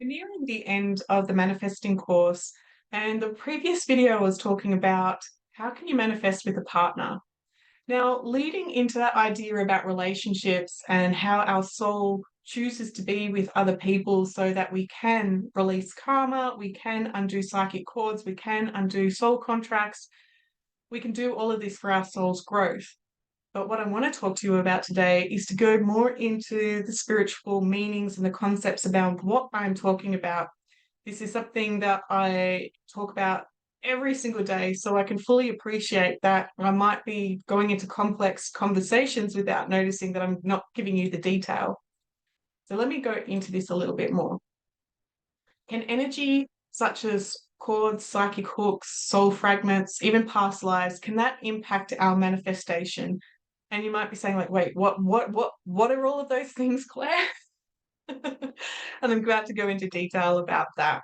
We're nearing the end of the manifesting course, and the previous video was talking about how can you manifest with a partner. Now, leading into that idea about relationships and how our soul chooses to be with other people so that we can release karma, we can undo psychic cords, we can undo soul contracts, we can do all of this for our soul's growth. But what I want to talk to you about today is to go more into the spiritual meanings and the concepts about what I'm talking about. This is something that I talk about every single day, so I can fully appreciate that I might be going into complex conversations without noticing that I'm not giving you the detail. So let me go into this a little bit more. Can energy such as cords, psychic hooks, soul fragments, even past lives, can that impact our manifestation? And you might be saying, like, wait, what are all of those things, Claire? And I'm about to go into detail about that.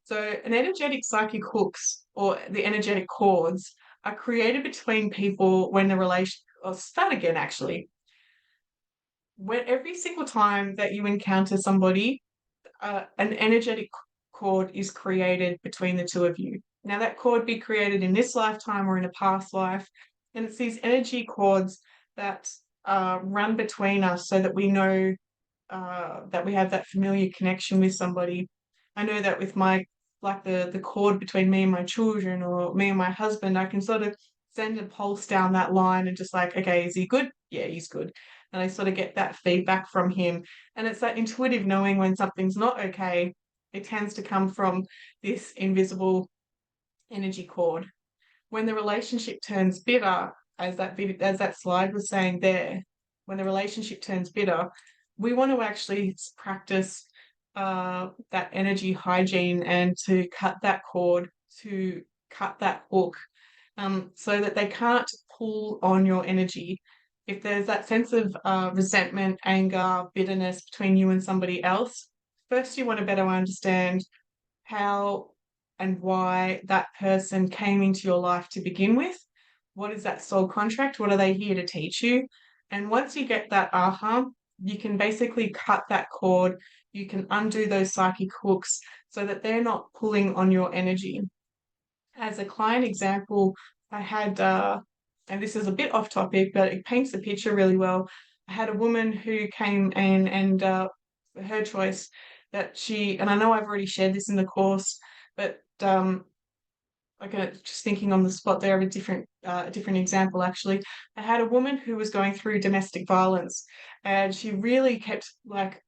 So, an energetic psychic hooks or the energetic cords are created between people when the relation, or start again actually. When every single time that you encounter somebody, an energetic cord is created between the two of you. Now, that cord be created in this lifetime or in a past life, and it's these energy cords that run between us so that we know that we have that familiar connection with somebody. I know that with my like the cord between me and my children or me and my husband, I can sort of send a pulse down that line and just like, okay, is he good? Yeah, he's good. And I sort of get that feedback from him. And it's that intuitive knowing when something's not okay. It tends to come from this invisible energy cord. When the relationship turns bitter, as that slide was saying there, when the relationship turns bitter, we want to actually practice that energy hygiene and to cut that cord, to cut that hook, so that they can't pull on your energy. If there's that sense of resentment, anger, bitterness between you and somebody else, first you want to better understand how and why that person came into your life to begin with. What is that soul contract? What are they here to teach you? And once you get that aha, you can basically cut that cord. You can undo those psychic hooks so that they're not pulling on your energy. As a client example, I had, and this is a bit off topic, but it paints the picture really well. I had a woman who came in and her choice that she, and I know I've already shared this in the course, but okay, just thinking on the spot there of a different example actually. I had a woman who was going through domestic violence, and she really kept like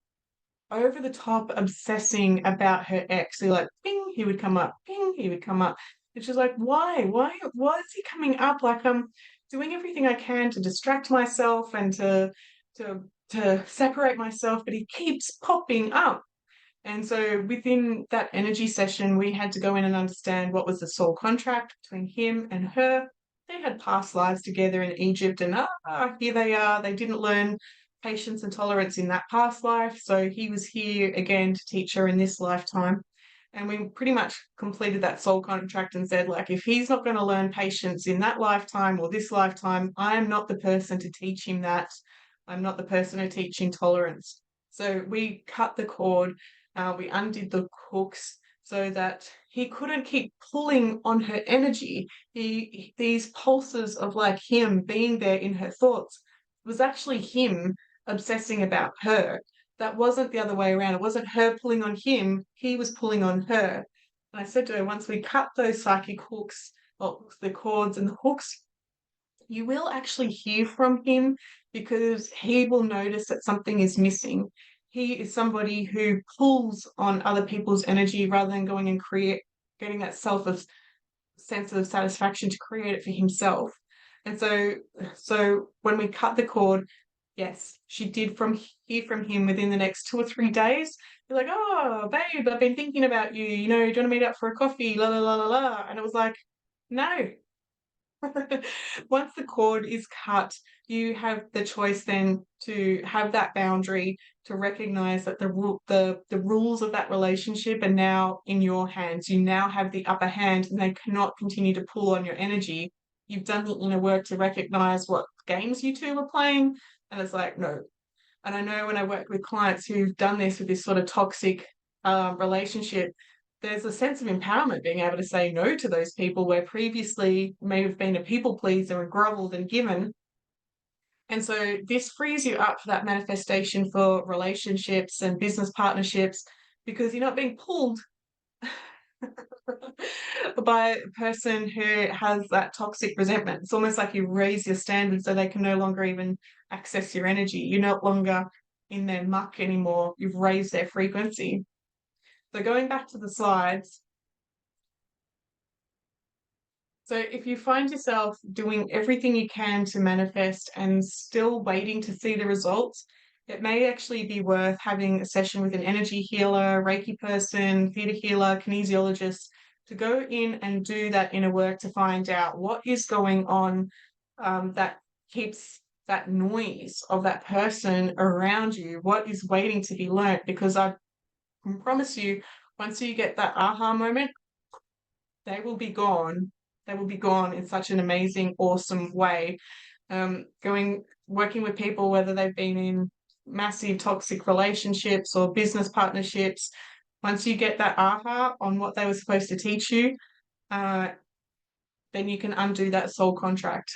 over the top obsessing about her ex. So like, ping, he would come up, ping, he would come up. And she's like, why is he coming up? Like I'm doing everything I can to distract myself and to to separate myself, but he keeps popping up. And so within that energy session, we had to go in and understand what was the soul contract between him and her. They had past lives together in Egypt, and here they are. They didn't learn patience and tolerance in that past life. So he was here again to teach her in this lifetime. And we pretty much completed that soul contract and said, like, if he's not going to learn patience in that lifetime or this lifetime, I am not the person to teach him that. I'm not the person to teach him tolerance. So we cut the cord, we undid the hooks so that he couldn't keep pulling on her energy. These pulses of like him being there in her thoughts was actually him obsessing about her. That wasn't the other way around. It wasn't her pulling on him, he was pulling on her. And I said to her, once we cut those psychic hooks, well, the cords and the hooks, you will actually hear from him because he will notice that something is missing. He is somebody who pulls on other people's energy rather than going and getting that sense of satisfaction to create it for himself. And so when we cut the cord, yes, she did hear from him within the next 2 or 3 days. You're like, oh, babe, I've been thinking about you. You know, do you want to meet up for a coffee? La la la la la. And it was like, no, once the cord is cut, you have the choice then to have that boundary to recognize that the rules of that relationship are now in your hands. You now have the upper hand and they cannot continue to pull on your energy. You've done the inner work to recognize what games you two were playing, and it's like, no. And I know when I work with clients who've done this with this sort of toxic relationship, there's a sense of empowerment being able to say no to those people where previously may have been a people pleaser and groveled and given. And so this frees you up for that manifestation for relationships and business partnerships because you're not being pulled by a person who has that toxic resentment. It's almost like you raise your standards so they can no longer even access your energy. You're no longer in their muck anymore. You've raised their frequency. So going back to the slides, so if you find yourself doing everything you can to manifest and still waiting to see the results, it may actually be worth having a session with an energy healer, Reiki person, theta healer, kinesiologist to go in and do that inner work to find out what is going on that keeps that noise of that person around you, what is waiting to be learnt. Because I can promise you, once you get that aha moment, they will be gone. They will be gone in such an amazing, awesome way. Working with people, whether they've been in massive toxic relationships or business partnerships, once you get that aha on what they were supposed to teach you, then you can undo that soul contract.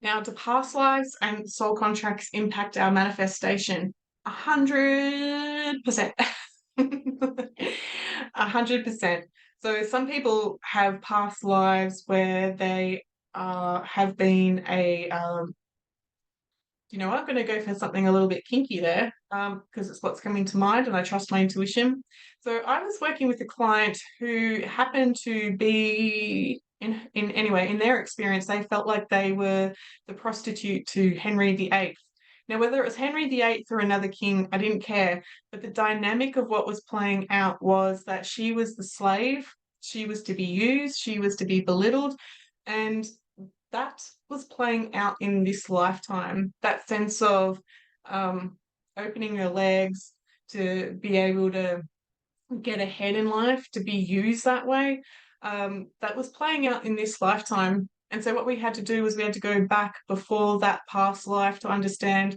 Now, do past lives and soul contracts impact our manifestation? 100%. 100%. So some people have past lives where they have been a you know what, I'm going to go for something a little bit kinky there because it's what's coming to mind and I trust my intuition. So I was working with a client who happened to be in their experience, they felt like they were the prostitute to Henry VIII. Now, whether it was Henry VIII or another king, I didn't care. But the dynamic of what was playing out was that she was the slave, she was to be used, she was to be belittled, and that was playing out in this lifetime. That sense of opening your legs to be able to get ahead in life, to be used that way, that was playing out in this lifetime. And so what we had to do was we had to go back before that past life to understand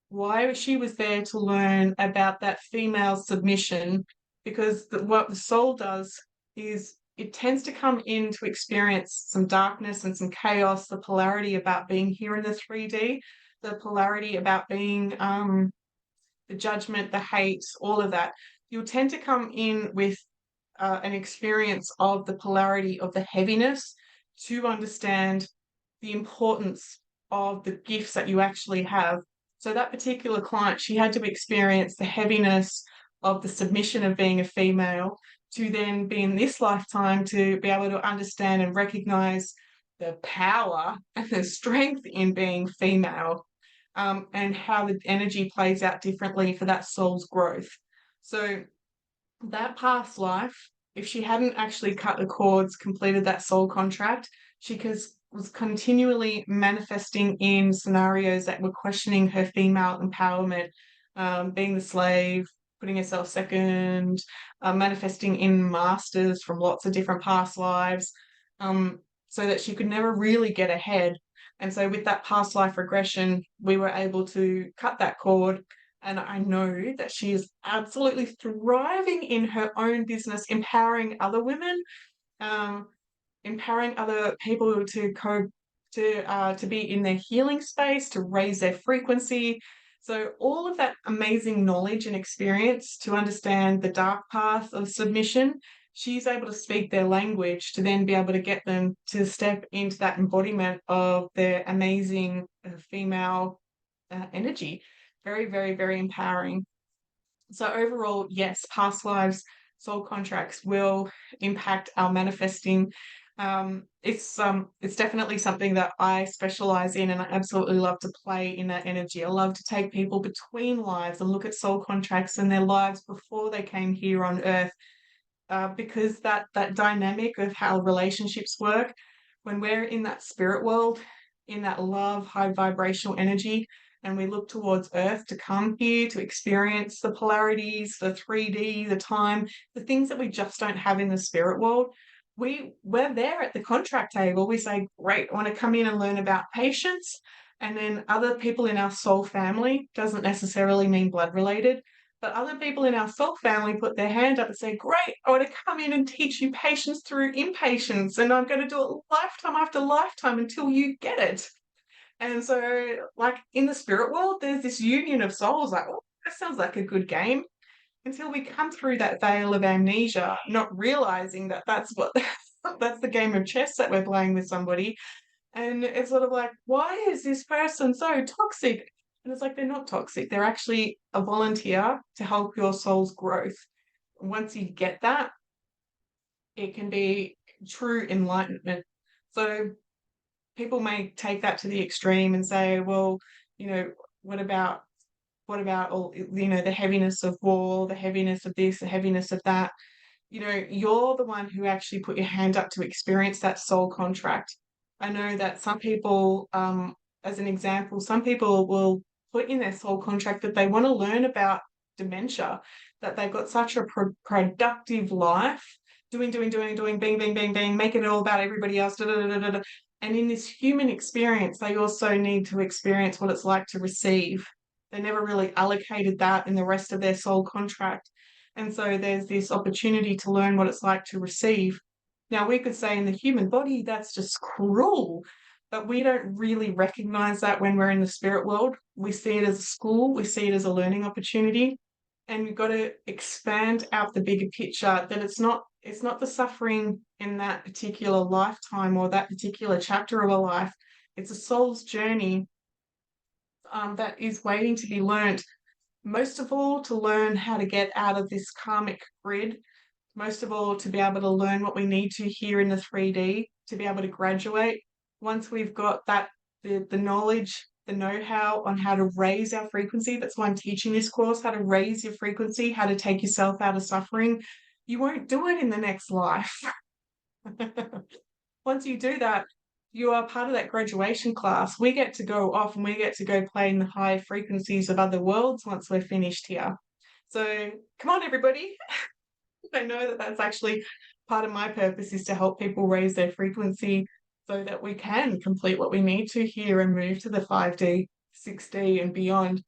why she was there to learn about that female submission, because what the soul does is it tends to come in to experience some darkness and some chaos, the polarity about being here in the 3D, the polarity about being the judgment, the hate, all of that. You'll tend to come in with an experience of the polarity of the heaviness to understand the importance of the gifts that you actually have. So that particular client, she had to experience the heaviness of the submission of being a female to then be in this lifetime to be able to understand and recognize the power and the strength in being female, and how the energy plays out differently for that soul's growth. So that past life, if she hadn't actually cut the cords, completed that soul contract, she was continually manifesting in scenarios that were questioning her female empowerment, being the slave, putting herself second, manifesting in masters from lots of different past lives, so that she could never really get ahead. And so with that past life regression, we were able to cut that cord. And I know that she is absolutely thriving in her own business, empowering other women, empowering other people to be in their healing space, to raise their frequency. So all of that amazing knowledge and experience to understand the dark path of submission, she's able to speak their language to then be able to get them to step into that embodiment of their amazing female energy. Very, very, very empowering. So overall, yes, past lives, soul contracts will impact our manifesting. It's definitely something that I specialize in, and I absolutely love to play in that energy. I love to take people between lives and look at soul contracts and their lives before they came here on earth, because that dynamic of how relationships work, when we're in that spirit world, in that love, high vibrational energy, and we look towards earth to come here to experience the polarities, the 3D, the time, the things that we just don't have in the spirit world, we're there at the contract table. We say, great, I want to come in and learn about patience. And then other people in our soul family doesn't necessarily mean blood related, but other people in our soul family put their hand up and say, great, I want to come in and teach you patience through impatience. And I'm going to do it lifetime after lifetime until you get it. And so, like in the spirit world, there's this union of souls, like, oh, that sounds like a good game. Until we come through that veil of amnesia, not realizing that that's what that's the game of chess that we're playing with somebody. And it's sort of like, why is this person so toxic? And it's like, they're not toxic. They're actually a volunteer to help your soul's growth. Once you get that, it can be true enlightenment. So people may take that to the extreme and say, well, you know, what about all, the heaviness of war, the heaviness of this, the heaviness of that? You're the one who actually put your hand up to experience that soul contract. I know that some people, as an example, some people will put in their soul contract that they want to learn about dementia, that they've got such a productive life, doing, bing, bing, bing, bing, making it all about everybody else, da, da, da, da, da. And in this human experience, they also need to experience what it's like to receive. They never really allocated that in the rest of their soul contract. And so there's this opportunity to learn what it's like to receive. Now, we could say in the human body, that's just cruel, but we don't really recognize that when we're in the spirit world. We see it as a school, we see it as a learning opportunity, and we've got to expand out the bigger picture that it's not the suffering in that particular lifetime or that particular chapter of a life. It's a soul's journey that is waiting to be learnt. Most of all, to learn how to get out of this karmic grid. Most of all, to be able to learn what we need to here in the 3D, to be able to graduate. Once we've got that, the knowledge, the know-how on how to raise our frequency, that's why I'm teaching this course, how to raise your frequency, how to take yourself out of suffering. You won't do it in the next life. Once you do that, you are part of that graduation class. We get to go off and we get to go play in the high frequencies of other worlds once we're finished here. So come on, everybody. I know that that's actually part of my purpose, is to help people raise their frequency so that we can complete what we need to here and move to the 5D, 6D and beyond.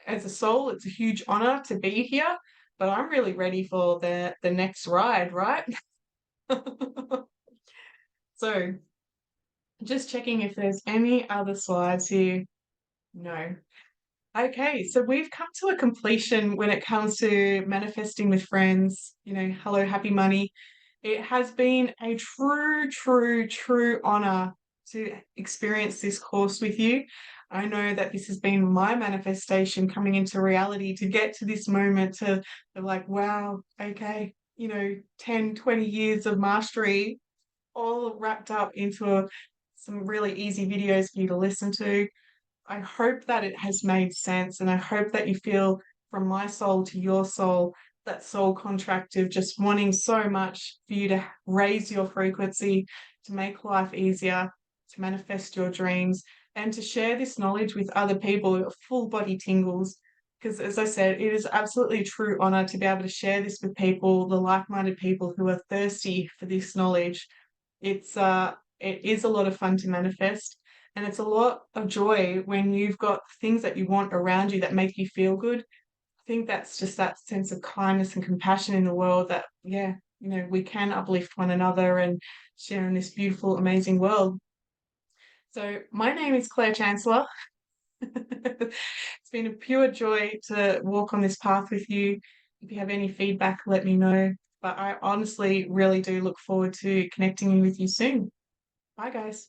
As a soul, it's a huge honor to be here, but I'm really ready for the next ride, right? So just checking if there's any other slides here. No. Okay, so we've come to a completion when it comes to manifesting with friends. Hello, happy money. It has been a true, true, true honor to experience this course with you. I know that this has been my manifestation coming into reality to get to this moment to like, wow, okay, 10, 20 years of mastery all wrapped up into some really easy videos for you to listen to. I hope that it has made sense, and I hope that you feel from my soul to your soul that soul contract of just wanting so much for you to raise your frequency, to make life easier, to manifest your dreams, and to share this knowledge with other people, full body tingles. Because as I said, it is absolutely a true honor to be able to share this with people, the like-minded people who are thirsty for this knowledge. It is a lot of fun to manifest, and it's a lot of joy when you've got things that you want around you that make you feel good. I think that's just that sense of kindness and compassion in the world that, yeah, we can uplift one another and share in this beautiful, amazing world. So my name is Claire Chancellor. It's been a pure joy to walk on this path with you. If you have any feedback, let me know. But I honestly really do look forward to connecting with you soon. Bye, guys.